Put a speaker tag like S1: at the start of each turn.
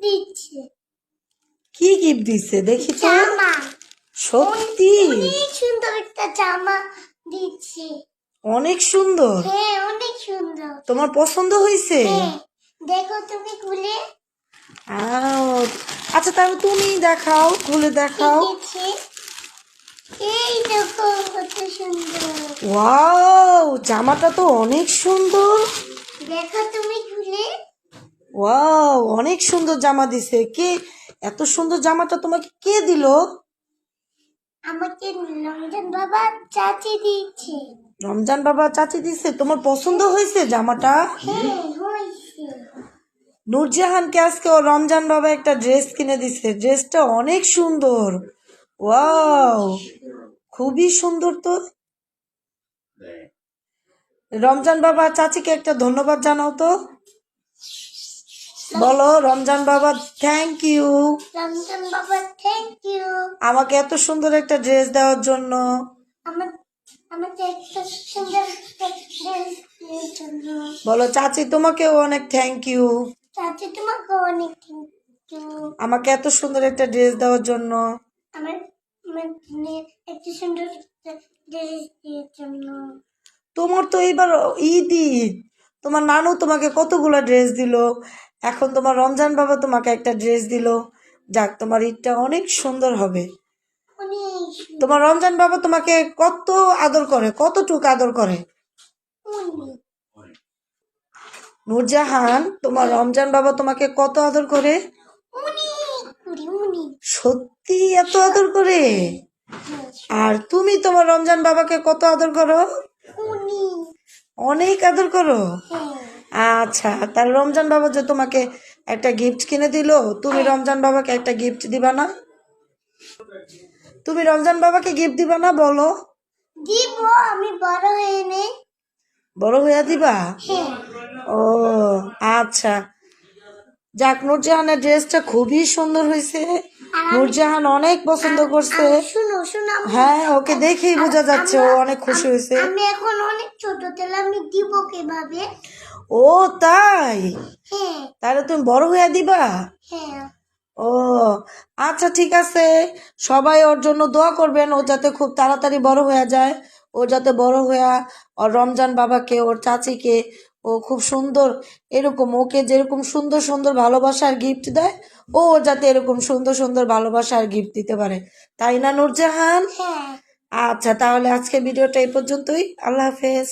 S1: দিচ্ছে।
S2: কি গিফট দিচ্ছে দেখি তো।
S1: জামা।
S2: সত্যি
S1: অনেক সুন্দর একটা জামা দিচ্ছে।
S2: অনেক সুন্দর।
S1: হ্যাঁ, অনেক সুন্দর।
S2: তোমার পছন্দ হয়েছে?
S1: হ্যাঁ, দেখো তুমি খুলে।
S2: আও, আচ্ছা তাহলে তুমি দেখাও, খুলে দেখাও।
S1: দেখেছি। এই দেখো কত সুন্দর।
S2: ওয়াও, জামাটা তো অনেক সুন্দর।
S1: দেখো তুমি খুলে।
S2: ওয়াও, অনেক সুন্দর জামা দিছে। কে এত সুন্দর জামাটা তোমাকে কে দিল?
S1: আমাকে রমজান বাবা চাচি দিয়েছে।
S2: রমজান বাবা চাচি দিছে। তোমার পছন্দ হয়েছে জামাটা?
S1: হ্যাঁ, হয়েছে।
S2: নূরজাহানকে আজকে ও রমজান বাবা একটা ড্রেস কিনে দিছে। ড্রেসটা অনেক সুন্দর। ওয়াও, খুবই সুন্দর তো। রমজান বাবা চাচিকে একটা ধন্যবাদ জানাও তো। বলো রমজান বাবা থ্যাংক ইউ,
S1: রমজান বাবা থ্যাংক ইউ।
S2: আমাকে এত সুন্দর একটা ড্রেস দেওয়ার জন্য।
S1: আমার আমাকে একটা সুন্দর ড্রেস দেওয়ার জন্য।
S2: বলো চাচি তোমাকেও অনেক থ্যাংক ইউ,
S1: চাচি তোমাকে অনেক থ্যাংক ইউ।
S2: আমাকে এত সুন্দর একটা ড্রেস দেওয়ার জন্য।
S1: আমার আমার জন্য একটা সুন্দর ড্রেস দেওয়ার জন্য।
S2: তোমার তো এবার ঈদ ঈদ, তোমার নানু তোমাকে কতগুলো ড্রেস দিল, এখন তোমার রমজান বাবা তোমাকে একটা ড্রেস দিল। যাক, তোমার ঈদটা অনেক সুন্দর হবে।
S1: অনেক সুন্দর।
S2: তোমার রমজান বাবা তোমাকে কত আদর করে, কতটুকু আদর করে?
S1: অনেক
S2: নূরজাহান, তোমার রমজান বাবা তোমাকে কত আদর করে?
S1: অনেক করে, অনেক।
S2: সত্যি এত আদর করে?
S1: হ্যাঁ,
S2: আর তুমি তোমার রমজান বাবাকে কত আদর করো?
S1: অনেক।
S2: অনেক আদর করো।
S1: হ্যাঁ,
S2: আচ্ছা, তার রমজান বাবা যে তোমাকে একটা গিফট কিনে দিল, তুমি রমজান বাবাকে একটা গিফট দিবা না? তুমি রমজান বাবাকে গিফট দিবা না বলো?
S1: দিব। আমি বড় হয়ে নেই।
S2: বড় হইয়া দিবা?
S1: হ্যাঁ।
S2: ও আচ্ছা। যাক, নূরজাহানের ড্রেসটা খুবই সুন্দর হয়েছে। নূরজাহান অনেক পছন্দ করছে।
S1: শুনো শুনো
S2: হ্যাঁ, ওকে দেখেই বোঝা যাচ্ছে ও অনেক খুশি হয়েছে।
S1: আমি এখন অনেক ছোট, তাহলে আমি দিব কিভাবে?
S2: ও তাই?
S1: হ্যাঁ।
S2: তাহলে তুমি বড় হইয়া দিবা?
S1: হ্যাঁ।
S2: ও আচ্ছা, ঠিক আছে। সবাই ওর জন্য দোয়া করবেন, ও যাতে খুব তাড়াতাড়ি বড় হয়ে যায়। ও যাতে বড় হইয়া ওর রমজান বাবাকে, ওর চাচিকে ও খুব সুন্দর, এরকম ওকে যেরকম সুন্দর সুন্দর ভালোবাসার গিফট দেয়, ও যাতে এরকম সুন্দর সুন্দর ভালোবাসার গিফট দিতে পারে। তাই না নূরজাহান?
S1: হ্যাঁ।
S2: আচ্ছা, তাহলে আজকে ভিডিওটা এই পর্যন্তই। আল্লাহ হাফেজ।